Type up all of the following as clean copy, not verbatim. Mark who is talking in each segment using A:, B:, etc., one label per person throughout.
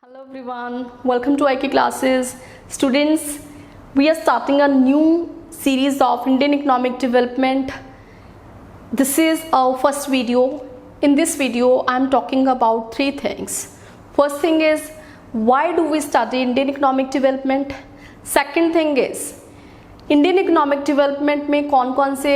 A: Hello everyone, welcome to IK classes. Students, we are starting a new series of Indian economic development. This is our first video. In this video, I am talking about three things. First thing is, why do we study Indian economic development? Second thing is, Indian economic development में कौन कौन से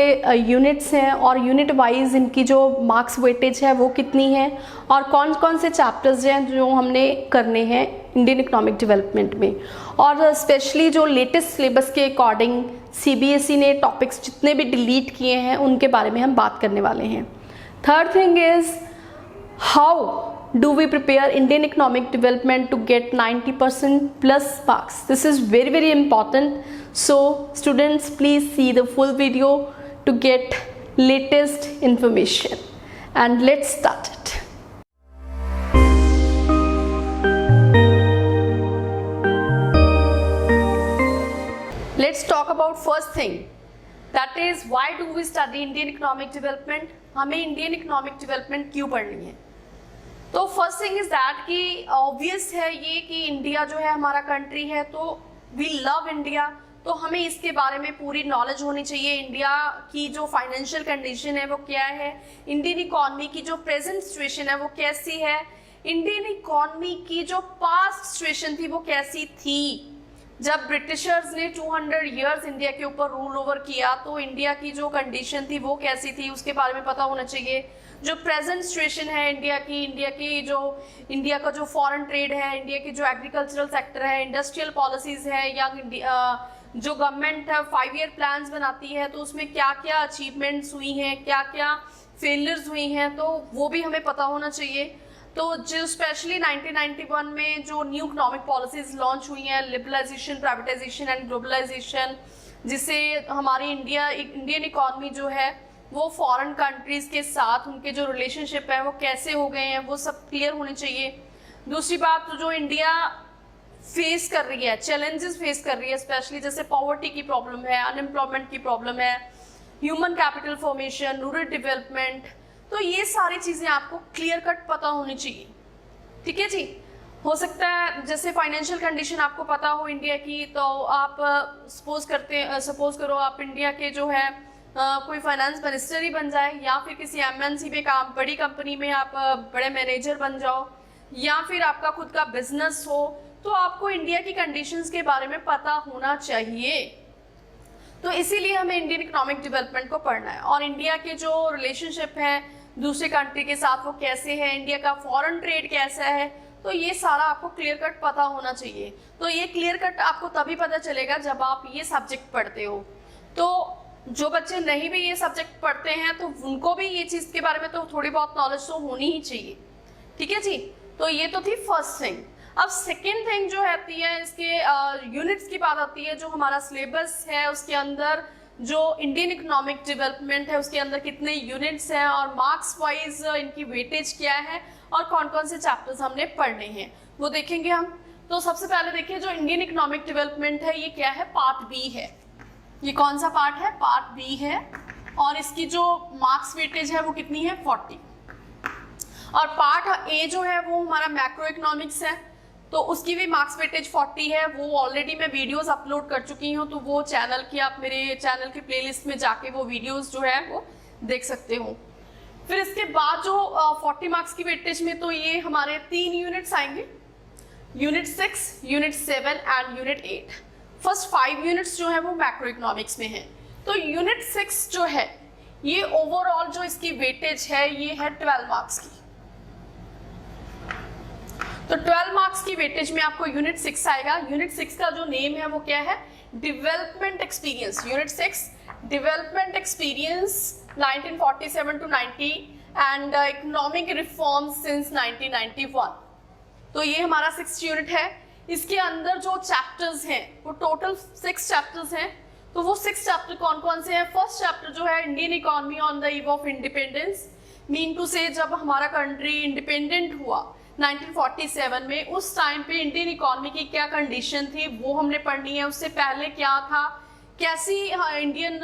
A: units हैं और unit wise इनकी जो marks weightage है वो कितनी है और कौन कौन से चैप्टर्स हैं जो हमने करने हैं इंडियन इकोनॉमिक डेवलपमेंट में, और स्पेशली जो लेटेस्ट सिलेबस के अकॉर्डिंग सीबीएसई ने टॉपिक्स जितने भी डिलीट किए हैं उनके बारे में हम बात करने वाले हैं. Third thing is, how do we prepare Indian economic development to get 90% plus marks? This is very important. So students, please see the full video to get latest information. And let's start it. Let's talk about first thing. That is, why do we study Indian economic development? हमें Indian economic development क्यों पढ़नी है? तो first thing is that कि obvious है ये कि India जो है हमारा कंट्री है, तो वी लव इंडिया, तो हमें इसके बारे में पूरी नॉलेज होनी चाहिए. इंडिया की जो फाइनेंशियल कंडीशन है वो क्या है, इंडियन इकोनॉमी की जो प्रेजेंट सिचुएशन है वो कैसी है, इंडियन इकोनॉमी की जो पास्ट सिचुएशन थी वो कैसी थी. जब ब्रिटिशर्स ने 200 इयर्स इंडिया के ऊपर रूल ओवर किया तो इंडिया की जो कंडीशन थी वो कैसी थी उसके बारे में पता होना चाहिए. जो प्रेजेंट सिचुएशन है इंडिया का जो फॉरेन ट्रेड है, इंडिया की जो एग्रीकल्चरल सेक्टर है, इंडस्ट्रियल पॉलिसीज है, या जो गवर्नमेंट है 5 ईयर प्लान्स बनाती है तो उसमें क्या क्या अचीवमेंट्स हुई हैं, क्या क्या फेलियर्स हुई हैं, तो वो भी हमें पता होना चाहिए. तो जो स्पेशली 1991 में जो न्यू इकोनॉमिक पॉलिसीज लॉन्च हुई हैं, लिबरलाइजेशन, प्राइवेटाइजेशन एंड ग्लोबलाइजेशन, जिससे हमारी इंडियन इकोनॉमी जो है वो फॉरेन कंट्रीज के साथ उनके जो रिलेशनशिप है वो कैसे हो गए हैं वो सब क्लियर होने चाहिए. दूसरी बात, तो जो इंडिया फेस कर रही है, चैलेंजेस फेस कर रही है, स्पेशली जैसे पॉवर्टी की प्रॉब्लम है, अनएम्प्लॉयमेंट की प्रॉब्लम है, human capital formation, rural development, तो ये सारी चीजें आपको क्लियर कट पता होनी चाहिए. ठीक है जी. हो सकता है जैसे फाइनेंशियल कंडीशन आपको पता हो इंडिया की, तो आप सपोज करो आप इंडिया के जो है कोई फाइनेंस मिनिस्टर ही बन जाए, या फिर किसी एमएनसी में काम, बड़ी कंपनी में आप बड़े मैनेजर बन जाओ, या फिर आपका खुद का बिजनेस हो, तो आपको इंडिया की कंडीशंस के बारे में पता होना चाहिए. तो इसीलिए हमें इंडियन इकोनॉमिक डेवलपमेंट को पढ़ना है. और इंडिया के जो रिलेशनशिप है दूसरे कंट्री के साथ वो कैसे है, इंडिया का फॉरेन ट्रेड कैसा है, तो ये सारा आपको क्लियर कट पता होना चाहिए. तो ये क्लियर कट आपको तभी पता चलेगा जब आप ये सब्जेक्ट पढ़ते हो. तो जो बच्चे नहीं भी ये सब्जेक्ट पढ़ते हैं तो उनको भी ये चीज के बारे में तो थोड़ी बहुत नॉलेज तो होनी ही चाहिए. ठीक है जी. तो ये तो थी फर्स्ट थिंग. अब सेकेंड थिंग जो आती है, इसके यूनिट्स की बात आती है. जो हमारा सिलेबस है उसके अंदर जो इंडियन इकोनॉमिक डेवलपमेंट है उसके अंदर कितने यूनिट्स हैं और मार्क्स वाइज इनकी वेटेज क्या है और कौन कौन से चैप्टर्स हमने पढ़ने हैं वो देखेंगे हम. तो सबसे पहले देखिए, जो इंडियन इकोनॉमिक डेवलपमेंट है ये क्या है, पार्ट बी है. ये कौन सा पार्ट है, पार्ट बी है, और इसकी जो मार्क्स वेटेज है वो कितनी है, 40. और पार्ट ए जो है वो हमारा मैक्रो इकोनॉमिक्स है, तो उसकी भी मार्क्स वेटेज 40 है. वो ऑलरेडी मैं वीडियोस अपलोड कर चुकी हूँ, तो वो चैनल की आप मेरे चैनल की प्लेलिस्ट में जाके वो वीडियोस जो है वो देख सकते हो. फिर इसके बाद जो 40 मार्क्स की वेटेज में तो ये हमारे 3 यूनिट्स आएंगे, unit 6, unit 7 and unit 8. First 5 units जो है वो मैक्रो इकोनॉमिक्स में है. तो यूनिट 6 जो है ये ओवरऑल जो इसकी वेटेज है ये है 12 मार्क्स की. तो 12 मार्क्स की वेटेज में आपको यूनिट 6 आएगा. यूनिट 6 का जो नेम है वो क्या है, development experience. Unit 6 development experience 1947 to 90 and economic reforms since 1991. तो ये हमारा 6th यूनिट है. इसके अंदर जो चैप्टर्स हैं वो टोटल 6 चैप्टर्स हैं. तो वो 6 चैप्टर कौन कौन से हैं. फर्स्ट चैप्टर जो है Indian economy on the eve of independence, mean to say जब हमारा कंट्री इंडिपेंडेंट हुआ 1947 में, उस टाइम पे इंडियन इकोनॉमी की क्या कंडीशन थी वो हमने पढ़नी है. उससे पहले क्या था, कैसी इंडियन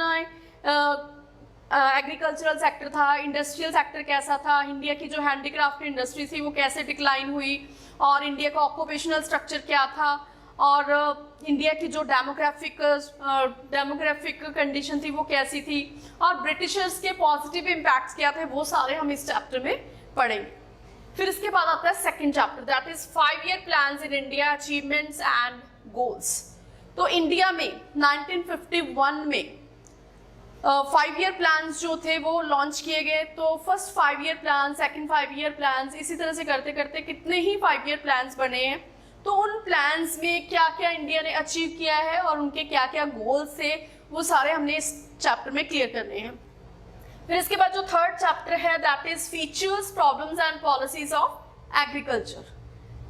A: एग्रीकल्चरल सेक्टर था, इंडस्ट्रियल सेक्टर कैसा था, इंडिया की जो हैंडीक्राफ्ट इंडस्ट्री थी वो कैसे डिक्लाइन हुई, और इंडिया का ऑक्यूपेशनल स्ट्रक्चर क्या था, और इंडिया की जो डेमोग्राफिक कंडीशन थी वो कैसी थी, और ब्रिटिशर्स के पॉजिटिव इम्पैक्ट्स क्या थे, वो सारे हम इस चैप्टर में पढ़ेंगे। फिर इसके बाद आता है second chapter, that is 5 year plans in India, achievements and goals. तो इंडिया में 1951 में 5 ईयर प्लान्स जो थे वो लॉन्च किए गए। तो first 5 year plan, second 5 year plans, इसी तरह से करते करते कितने ही 5 ईयर प्लान्स बने हैं। तो उन प्लान्स में क्या क्या इंडिया ने अचीव किया है और उनके क्या क्या गोल्स थे, वो सारे हमने इस चैप्टर में क्लियर करने हैं। फिर इसके बाद जो थर्ड चैप्टर है, that is features, problems and policies of agriculture.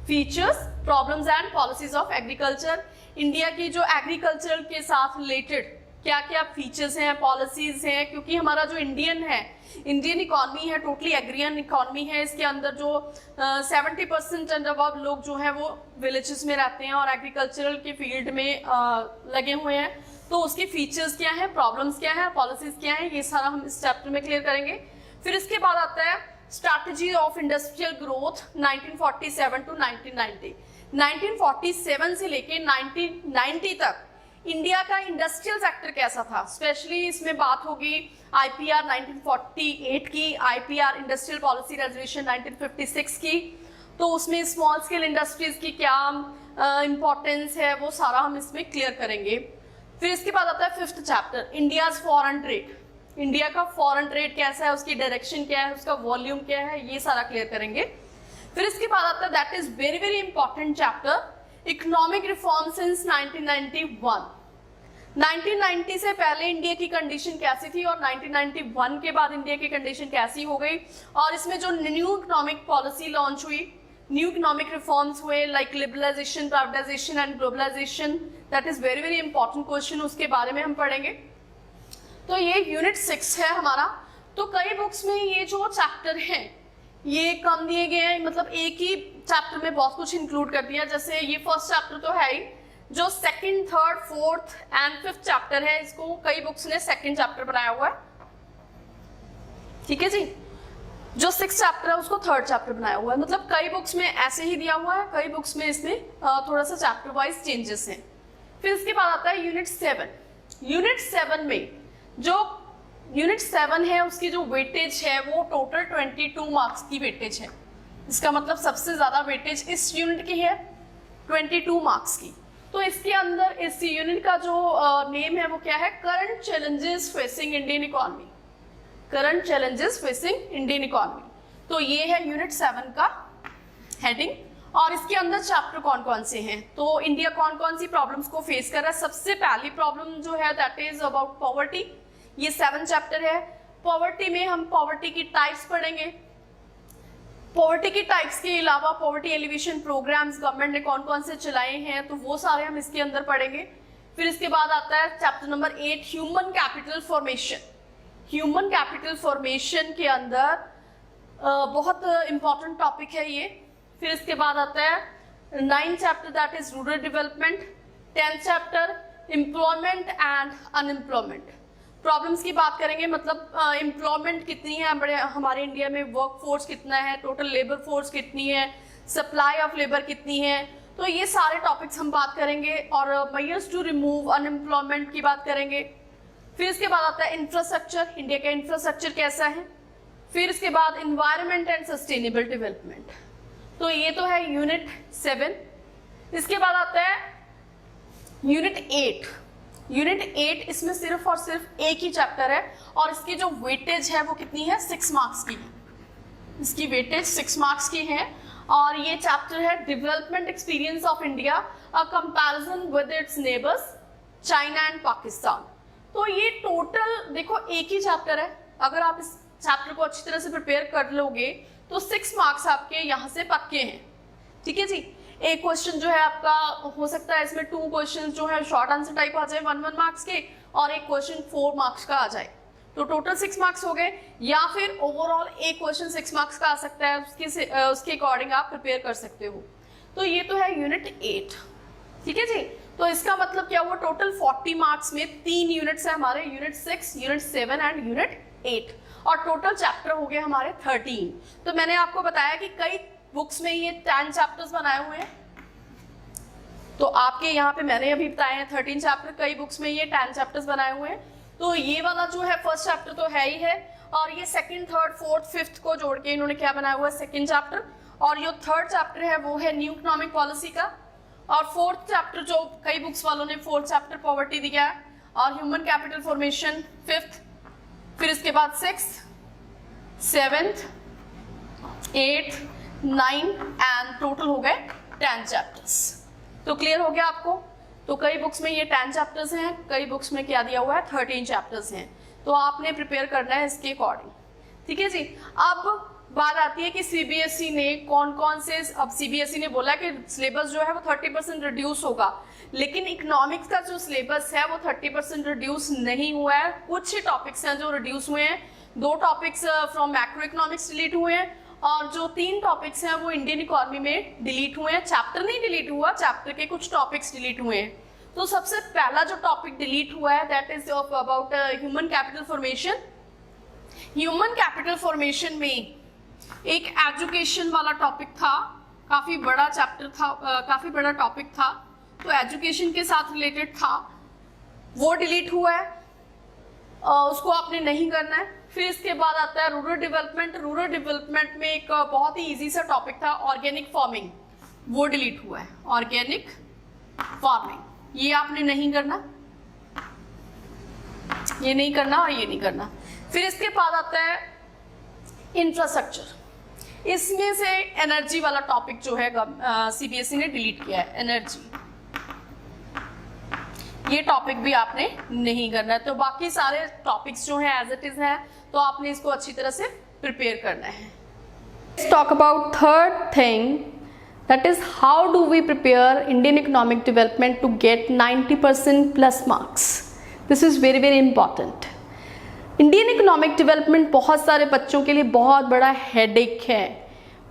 A: Features, problems and policies of agriculture, India की जो एग्रीकल्चर के साथ रिलेटेड क्या क्या फीचर्स हैं, पॉलिसीज हैं, क्योंकि हमारा जो इंडियन इकॉनमी है टोटली एग्रियन इकॉनमी है। इसके अंदर जो 70% एंड अबव लोग जो हैं वो विलेजेस में रहते हैं और एग्रीकल्चरल के फील्ड में लगे हुए हैं। तो उसके फीचर्स क्या हैं, प्रॉब्लम्स क्या हैं, पॉलिसीज क्या हैं, ये सारा हम इस चैप्टर में क्लियर करेंगे। फिर इसके बाद आता है strategy of industrial growth 1947 to 1990। 1947 से लेके 1990 तक इंडिया का इंडस्ट्रियल सेक्टर कैसा था, स्पेशली इसमें बात होगी आईपीआर 1948 की, आईपीआर इंडस्ट्रियल पॉलिसी रेजोल्यूशन 1956 की। तो उसमें स्मॉल स्केल इंडस्ट्रीज की क्या इंपॉर्टेंस है, वो सारा हम इसमें क्लियर करेंगे। फिर इसके बाद आता है fifth chapter, India's foreign trade. India का फॉरेन ट्रेड कैसा है, उसकी डायरेक्शन क्या है, उसका वॉल्यूम क्या है, ये सारा क्लियर करेंगे। फिर इसके बाद आता है that is very very important chapter, economic reform since 1991। 1990 से पहले इंडिया की कंडीशन कैसी थी और 1991 के बाद इंडिया की कंडीशन कैसी हो गई, और इसमें जो न्यू इकोनॉमिक पॉलिसी लॉन्च हुई, न्यू इकोनॉमिक रिफॉर्म्स हुए like liberalisation, privatisation and globalisation, that is very very important question, उसके बारे में हम पढ़ेंगे। तो ये यूनिट 6 है हमारा। तो कई बुक्स में ये जो चैप्टर हैं ये कम दिए गए हैं, मतलब एक ही चैप्टर में बहुत कुछ इंक्लूड कर दिया। जैसे ये फर्स्ट चैप्टर तो है ही, जो second, third, fourth and fifth chapter है, इसको कई बुक्स ने सेकंड चैप्टर बनाया हुआ है, ठीक है जी। जो 6th चैप्टर है उसको थर्ड चैप्टर बनाया हुआ है, मतलब कई बुक्स में ऐसे ही दिया हुआ है, कई बुक्स में इसमें थोड़ा सा चैप्टर वाइज चेंजेस हैं। फिर इसके बाद आता है यूनिट 7। यूनिट 7 में जो यूनिट 7 है उसकी जो वेटेज है वो टोटल 22 मार्क्स की वेटेज है। इसका मतलब सबसे ज्यादा वेटेज इस यूनिट की है 22 मार्क्स की। तो इसके अंदर इस यूनिट का जो नेम है वो क्या है, current challenges facing Indian economy. Current challenges facing Indian economy, तो ये है यूनिट 7 का हेडिंग। और इसके अंदर चैप्टर कौन कौन से हैं, तो इंडिया कौन कौन सी प्रॉब्लम्स को फेस कर रहा है। सबसे पहली प्रॉब्लम जो है दैट इज अबाउट पॉवर्टी, ये 7 चैप्टर है। पॉवर्टी में हम पॉवर्टी की टाइप्स पढ़ेंगे, पॉवर्टी की टाइप्स के अलावा पॉवर्टी एलिवेशन प्रोग्राम्स गवर्नमेंट ने कौन कौन से चलाए हैं, तो वो सारे हम इसके अंदर पढ़ेंगे। फिर इसके बाद आता है chapter number 8, human capital formation. Human capital formation के अंदर बहुत इंपॉर्टेंट टॉपिक है ये। फिर इसके बाद आता है 9th chapter that is rural development. 10th chapter employment and unemployment, problems की बात करेंगे, मतलब एम्प्लॉयमेंट कितनी है बड़े हमारे इंडिया में, वर्क फोर्स कितना है, टोटल लेबर फोर्स कितनी है, सप्लाई ऑफ लेबर कितनी है, तो ये सारे टॉपिक्स हम बात करेंगे। और मेजर्स टू रिमूव अनएम्प्लॉयमेंट की बात करेंगे। फिर इसके बाद आता है इंफ्रास्ट्रक्चर, इंडिया का इंफ्रास्ट्रक्चर कैसा है। फिर इसके बाद एनवायरनमेंट एंड सस्टेनेबल डेवलपमेंट, तो ये तो है यूनिट 7। इसके बाद आता है यूनिट 8। यूनिट 8 इसमें सिर्फ और सिर्फ एक ही चैप्टर है और इसकी जो वेटेज है वो कितनी है, 6 मार्क्स की है। इसकी वेटेज 6 मार्क्स की है और ये चैप्टर है development experience of India, a comparison with its neighbours China and Pakistan. तो ये टोटल देखो एक ही चैप्टर है, अगर आप इस चैप्टर को अच्छी तरह से प्रिपेयर कर लोगे तो 6 मार्क्स आपके यहाँ से पक्के हैं, ठीक है जी। एक क्वेश्चन जो है आपका हो सकता है इसमें 2 क्वेश्चन जो है शॉर्ट आंसर टाइप आ जाए 1 मार्क्स के और एक क्वेश्चन 4 मार्क्स का आ जाए, तो टोटल 6 मार्क्स हो गए। या फिर ओवरऑल एक क्वेश्चन 6 मार्क्स का आ सकता है, उसके अकॉर्डिंग आप प्रिपेयर कर सकते हो। तो ये तो है यूनिट 8, ठीक है जी। तो इसका मतलब क्या हुआ, टोटल 40 मार्क्स में 3 यूनिट्स है हमारे, यूनिट 6, यूनिट 7 एंड यूनिट 8 और टोटल चैप्टर हो गए हमारे 13। तो मैंने आपको बताया कि कई बुक्स में ये 10 चैप्टर्स बनाए हुए हैं, तो आपके यहाँ पे मैंने अभी बताए हैं 13 चैप्टर, कई बुक्स में ये 10 चैप्टर्स बनाए हुए हैं। तो ये वाला जो है फर्स्ट चैप्टर तो है ही है, और ये सेकंड, थर्ड, फोर्थ, फिफ्थ को जोड़ के इन्होंने क्या बनाया हुआ है, सेकंड चैप्टर। और जो थर्ड चैप्टर है वो है न्यू इकोनॉमिक पॉलिसी का, और फोर्थ चैप्टर जो कई बुक्स वालों ने फोर्थ चैप्टर पॉवर्टी दिया है, और ह्यूमन कैपिटल फॉर्मेशन फिफ्थ, फिर इसके बाद sixth, seventh, eighth, 9 and total हो गए 10 चैप्टर्स। तो क्लियर हो गया आपको? तो कई बुक्स में ये 10 चैप्टर्स हैं, कई बुक्स में क्या दिया हुआ है 13 चैप्टर्स हैं। तो आपने प्रिपेयर करना है इसके अकॉर्डिंग, ठीक है जी। अब बात आती है कि सीबीएसई ने कौन कौन से, अब सीबीएसई ने बोला कि सिलेबस जो है वो 30% रिड्यूस होगा, लेकिन इकोनॉमिक्स का जो सिलेबस है वो 30% रिड्यूस नहीं हुआ है। कुछ ही टॉपिक्स हैं जो रिड्यूस हुए हैं, 2 topics from macro economics delete हुए हैं, और जो 3 टॉपिक्स हैं वो इंडियन इकोनॉमी में डिलीट हुए हैं। चैप्टर नहीं डिलीट हुआ, चैप्टर के कुछ टॉपिक्स डिलीट हुए हैं। तो सबसे पहला जो टॉपिक डिलीट हुआ है that is about human capital formation. Human capital formation में एक एजुकेशन वाला टॉपिक था, काफी बड़ा चैप्टर था, काफी बड़ा टॉपिक था, तो एजुकेशन के साथ रिलेटेड था, वो डिलीट हुआ है, उसको आपने नहीं करना है। फिर इसके बाद आता है रूरल डेवलपमेंट। रूरल डेवलपमेंट में एक बहुत ही इजी सा टॉपिक था ऑर्गेनिक फार्मिंग, वो डिलीट हुआ है, ऑर्गेनिक फार्मिंग, ये आपने नहीं करना, ये नहीं करना और ये नहीं करना। फिर इसके बाद आता है इंफ्रास्ट्रक्चर, इसमें से एनर्जी वाला टॉपिक जो है सीबीएसई ने डिलीट किया है, एनर्जी, ये टॉपिक भी आपने नहीं करना है। तो बाकी सारे टॉपिक्स जो हैं एज इट इज हैं, तो आपने इसको अच्छी तरह से प्रिपेयर करना है। Let's talk about third thing, that is how do we prepare Indian economic development to get 90% plus marks. This is very very important. Indian economic development बहुत सारे बच्चों के लिए बहुत बड़ा हेडेक है।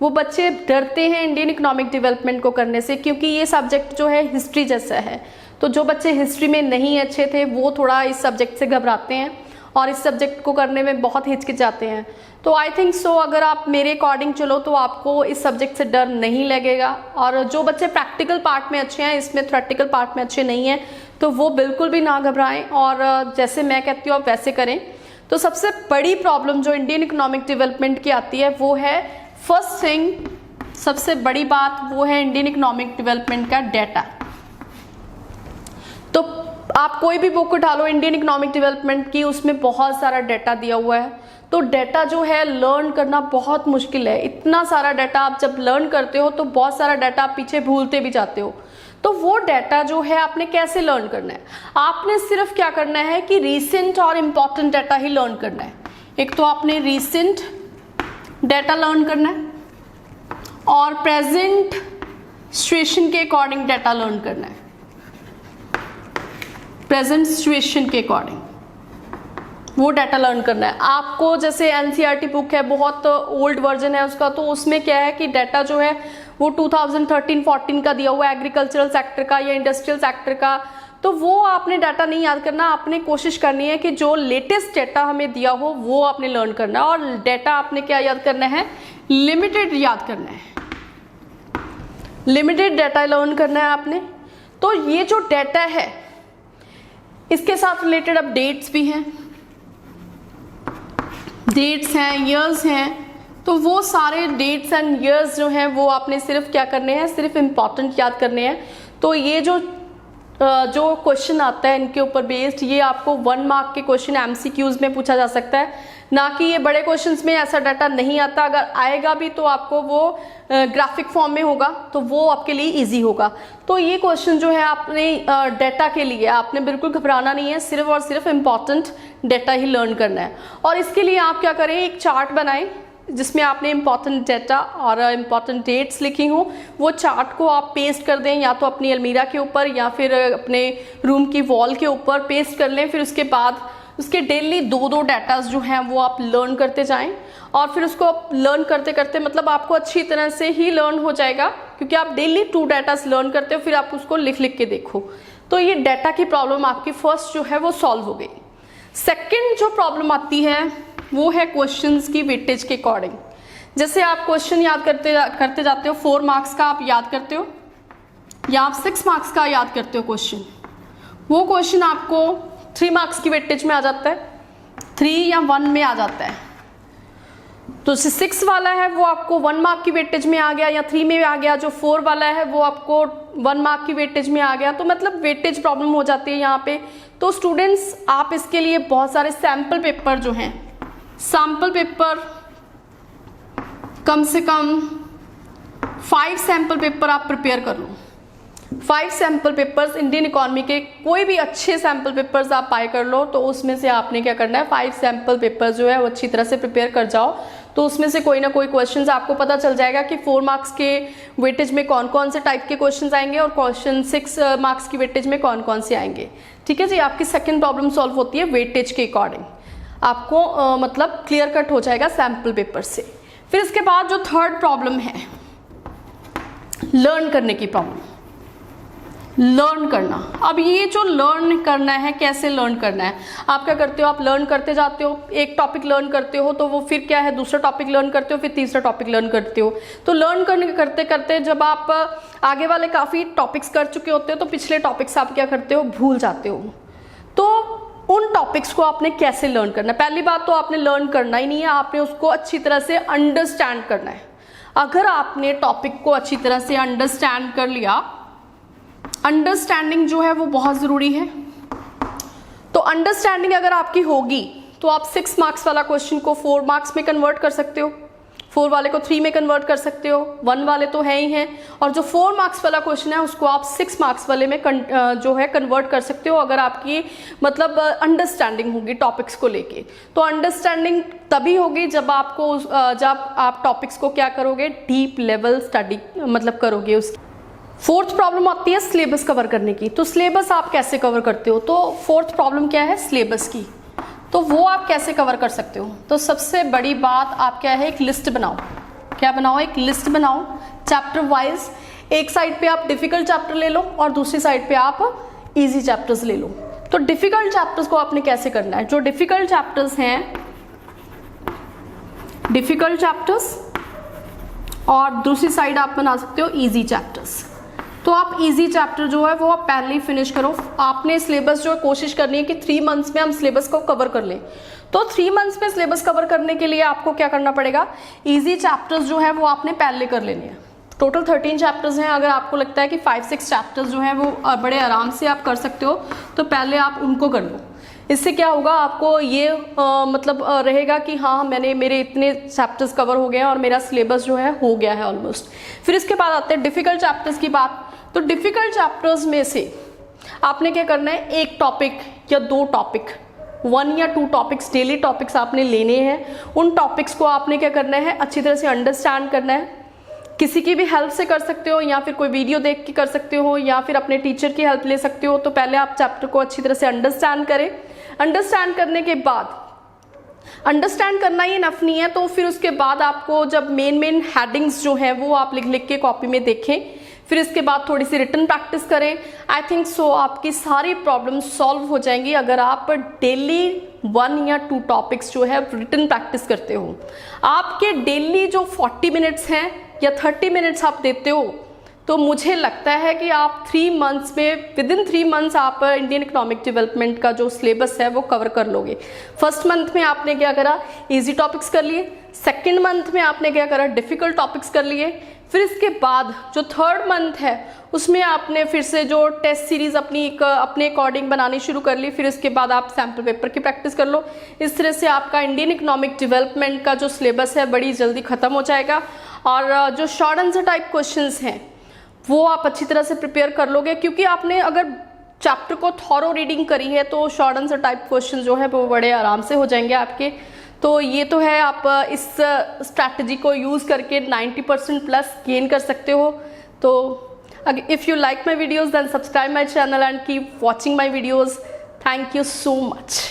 A: वो बच्चे डरते हैं इंडियन इकोनॉमिक डेवलपमेंट को करने से, क्योंकि ये सब्जेक्ट जो है हिस्ट्री जैसा है। तो जो बच्चे हिस्ट्री में नहीं अच्छे थे वो थोड़ा इस सब्जेक्ट से घबराते हैं और इस सब्जेक्ट को करने में बहुत हिचकिचाते हैं। तो आई थिंक सो अगर आप मेरे अकॉर्डिंग चलो तो आपको इस सब्जेक्ट से डर नहीं लगेगा। और जो बच्चे प्रैक्टिकल पार्ट में अच्छे हैं, इसमें थ्योरेटिकल पार्ट में अच्छे नहीं हैं, तो वो बिल्कुल भी ना घबराएं और जैसे मैं कहती हूँ आप वैसे करें। तो सबसे बड़ी प्रॉब्लम जो इंडियन इकोनॉमिक डेवलपमेंट की आती है वो है, फर्स्ट थिंग, सबसे बड़ी बात वो है इंडियन इकोनॉमिक डेवलपमेंट का डाटा। तो आप कोई भी बुक उठा लो इंडियन इकोनॉमिक डेवलपमेंट की, उसमें बहुत सारा डाटा दिया हुआ है। तो डाटा जो है लर्न करना बहुत मुश्किल है। इतना सारा डाटा आप जब लर्न करते हो तो बहुत सारा डाटा आप पीछे भूलते भी जाते हो। तो वो डाटा जो है आपने कैसे लर्न करना है? आपने सिर्फ क्या करना है कि रीसेंट और इम्पॉर्टेंट डाटा ही लर्न करना है। एक तो आपने रीसेंट डाटा लर्न करना है और प्रेजेंट सिचुएशन के अकॉर्डिंग डाटा लर्न करना है, प्रेजेंट सिचुएशन के अकॉर्डिंग वो डाटा लर्न करना है आपको। जैसे एनसीईआरटी बुक है, बहुत ओल्ड वर्जन है उसका, तो उसमें क्या है कि डाटा जो है वो 2013-14 का दिया हुआ है, एग्रीकल्चरल सेक्टर का या इंडस्ट्रियल सेक्टर का। तो वो आपने डाटा नहीं याद करना, आपने कोशिश करनी है कि जो लेटेस्ट डाटा हमें दिया हो वो आपने लर्न करना है। और डाटा आपने क्या याद करना है? लिमिटेड याद करना है, लिमिटेड डाटा लर्न करना है आपने। तो ये जो डाटा है इसके साथ रिलेटेड अब डेट्स भी हैं, डेट्स हैं, ईयर्स हैं, तो वो सारे डेट्स एंड ईयर्स जो हैं वो आपने सिर्फ क्या करने हैं, सिर्फ इम्पॉर्टेंट याद करने हैं। तो ये जो क्वेश्चन आता है इनके ऊपर बेस्ड, ये आपको 1 मार्क के क्वेश्चन एमसीक्यूज में पूछा जा सकता है, ना कि ये बड़े क्वेश्चंस में ऐसा डाटा नहीं आता। अगर आएगा भी तो आपको वो ग्राफिक फॉर्म में होगा, तो वो आपके लिए इजी होगा। तो ये क्वेश्चन जो है आपने डाटा के लिए आपने बिल्कुल घबराना नहीं है, सिर्फ और सिर्फ इम्पॉर्टेंट डाटा ही लर्न करना है। और इसके लिए आप क्या करें, एक चार्ट बनाएं जिसमें आपने इम्पॉर्टेंट डाटा और इम्पॉर्टेंट डेट्स लिखी हो। वो चार्ट को आप पेस्ट कर दें, या तो अपनी अलमीरा के ऊपर या फिर अपने रूम की वॉल के ऊपर पेस्ट कर लें। फिर उसके बाद उसके डेली 2-2 डाटाज जो हैं वो आप लर्न करते जाएं, और फिर उसको आप लर्न करते करते मतलब आपको अच्छी तरह से ही लर्न हो जाएगा, क्योंकि आप डेली 2 डाटाज लर्न करते हो, फिर आप उसको लिख लिख के देखो। तो ये डाटा की प्रॉब्लम आपकी फर्स्ट जो है वो सॉल्व हो गई। सेकेंड जो प्रॉब्लम आती है वो है क्वेश्चंस की वेटेज के अकॉर्डिंग। जैसे आप क्वेश्चन याद करते जाते हो, 4 मार्क्स का आप याद करते हो या आप 6 मार्क्स का याद करते हो क्वेश्चन, वो क्वेश्चन आपको 3 मार्क्स की वेटेज में आ जाता है, 3 या 1 में आ जाता है। तो 6 वाला है वो आपको 1 मार्क की वेटेज में आ गया या 3 में आ गया, जो 4 वाला है वो आपको 1 मार्क की वेटेज में आ गया। तो मतलब वेटेज प्रॉब्लम हो जाती है यहाँ पे। तो स्टूडेंट्स आप इसके लिए बहुत सारे सैम्पल पेपर जो हैं, सैम्पल पेपर कम से कम 5 सैम्पल पेपर आप प्रिपेयर कर लो। 5 सैम्पल पेपर्स इंडियन इकोनॉमी के कोई भी अच्छे सैम्पल पेपर्स आप पाए कर लो। तो उसमें से आपने क्या करना है, 5 सैम्पल पेपर्स जो है वो अच्छी तरह से प्रिपेयर कर जाओ। तो उसमें से कोई ना कोई क्वेश्चंस आपको पता चल जाएगा कि 4 मार्क्स के वेटेज में कौन कौन से टाइप के क्वेश्चंस आएंगे और क्वेश्चन 6 मार्क्स की वेटेज में कौन कौन से आएंगे। ठीक है जी, आपकी सेकंड प्रॉब्लम सॉल्व होती है वेटेज के अकॉर्डिंग। आपको मतलब क्लियर कट हो जाएगा सैम्पल पेपर से। फिर इसके बाद जो थर्ड प्रॉब्लम है, लर्न करने की प्रॉब्लम, लर्न करना। अब ये जो लर्न करना है, कैसे लर्न करना है, आप क्या करते हो, आप लर्न करते जाते हो, एक टॉपिक लर्न करते हो तो वो फिर क्या है, दूसरा टॉपिक लर्न करते हो, फिर तीसरा टॉपिक लर्न करते हो। तो लर्न करते करते जब आप आगे वाले काफ़ी टॉपिक्स कर चुके होते हो तो पिछले टॉपिक्स आप क्या करते हो, भूल जाते हो। तो उन टॉपिक्स को आपने कैसे लर्न करना है? पहली बात तो आपने लर्न करना ही नहीं है, आपने उसको अच्छी तरह से अंडरस्टैंड करना है। अगर आपने टॉपिक को अच्छी तरह से अंडरस्टैंड कर लिया, अंडरस्टैंडिंग जो है वो बहुत ज़रूरी है। तो अंडरस्टैंडिंग अगर आपकी होगी तो आप 6 मार्क्स वाला क्वेश्चन को 4 मार्क्स में कन्वर्ट कर सकते हो, 4 वाले को 3 में कन्वर्ट कर सकते हो, 1 वाले तो है ही हैं, और जो 4 मार्क्स वाला क्वेश्चन है उसको आप 6 मार्क्स वाले में जो है कन्वर्ट कर सकते हो, अगर आपकी मतलब अंडरस्टैंडिंग होगी टॉपिक्स को लेके। तो अंडरस्टैंडिंग तभी होगी जब आप टॉपिक्स को क्या करोगे, डीप लेवल स्टडी मतलब करोगे उसकी। फोर्थ प्रॉब्लम आती है सिलेबस कवर करने की। तो सिलेबस आप कैसे कवर करते हो? तो फोर्थ प्रॉब्लम क्या है, सिलेबस की। तो वो आप कैसे कवर कर सकते हो? तो सबसे बड़ी बात आप क्या है, एक लिस्ट बनाओ। क्या बनाओ? एक लिस्ट बनाओ चैप्टर वाइज। एक साइड पे आप डिफिकल्ट चैप्टर ले लो और दूसरी साइड पे आप इजी चैप्टर्स ले लो। तो डिफिकल्ट चैप्टर्स को आपने कैसे करना है, जो डिफिकल्ट चैप्टर्स हैं, डिफिकल्ट चैप्टर्स, और दूसरी साइड आप बना सकते हो इजी चैप्टर्स। तो आप इजी चैप्टर जो है वो आप पहले ही फिनिश करो। आपने सिलेबस जो है कोशिश करनी है कि 3 मंथ्स में हम सिलेबस को कवर कर लें। तो 3 मंथ्स में सिलेबस कवर करने के लिए आपको क्या करना पड़ेगा, इजी चैप्टर्स जो है वो आपने पहले कर लेने हैं। टोटल 13 चैप्टर्स हैं। अगर आपको लगता है कि 5-6 चैप्टर्स जो हैं वो बड़े आराम से आप कर सकते हो तो पहले आप उनको कर लो। इससे क्या होगा, आपको ये रहेगा कि हाँ मेरे इतने चैप्टर्स कवर हो गए हैं और मेरा सिलेबस जो है हो गया है ऑलमोस्ट। फिर इसके बाद आते हैं डिफ़िकल्ट चैप्टर्स की बात। तो डिफ़िकल्ट चैप्टर्स में से आपने क्या करना है, एक टॉपिक या 2 टॉपिक, 1 या 2 टॉपिक्स, डेली टॉपिक्स आपने लेने हैं। उन टॉपिक्स को आपने क्या करना है, अच्छी तरह से अंडरस्टैंड करना है। किसी की भी हेल्प से कर सकते हो या फिर कोई वीडियो देख के कर सकते हो या फिर अपने टीचर की हेल्प ले सकते हो। तो पहले आप चैप्टर को अच्छी तरह से अंडरस्टैंड करें। अंडरस्टैंड करने के बाद, अंडरस्टैंड करना ही इनफ नहीं है, तो फिर उसके बाद आपको जब मेन हेडिंग्स जो है वो आप लिख के कॉपी में देखें। फिर इसके बाद थोड़ी सी रिटन प्रैक्टिस करें। आई थिंक सो आपकी सारी प्रॉब्लम सॉल्व हो जाएंगी अगर आप डेली 1 या 2 टॉपिक्स जो है रिटन प्रैक्टिस करते हो। आपके डेली जो 40 मिनट्स हैं या 30 मिनट्स आप देते हो, तो मुझे लगता है कि आप 3 मंथ्स में, विदिन 3 मंथ्स आप इंडियन इकोनॉमिक डेवलपमेंट का जो सिलेबस है वो कवर कर लोगे। फर्स्ट मंथ में आपने क्या करा, इजी टॉपिक्स कर लिए। सेकेंड मंथ में आपने क्या करा, डिफ़िकल्ट टॉपिक्स कर लिए। फिर इसके बाद जो थर्ड मंथ है उसमें आपने फिर से जो टेस्ट सीरीज़ अपने अकॉर्डिंग बनानी शुरू कर ली। फिर इसके बाद आप सैम्पल पेपर की प्रैक्टिस कर लो। इस तरह से आपका इंडियन इकोनॉमिक डेवलपमेंट का जो सिलेबस है बड़ी जल्दी ख़त्म हो जाएगा। और जो शॉर्ट आंसर टाइप क्वेश्चंस हैं वो आप अच्छी तरह से प्रिपेयर कर लोगे, क्योंकि आपने अगर चैप्टर को थॉरो रीडिंग करी है तो शॉर्ट आंसर टाइप क्वेश्चन जो है वो बड़े आराम से हो जाएंगे आपके। तो ये तो है, आप इस स्ट्रैटेजी को यूज़ करके 90% प्लस गेन कर सकते हो। तो if you like my videos then subscribe my channel and keep watching my videos. Thank you so much.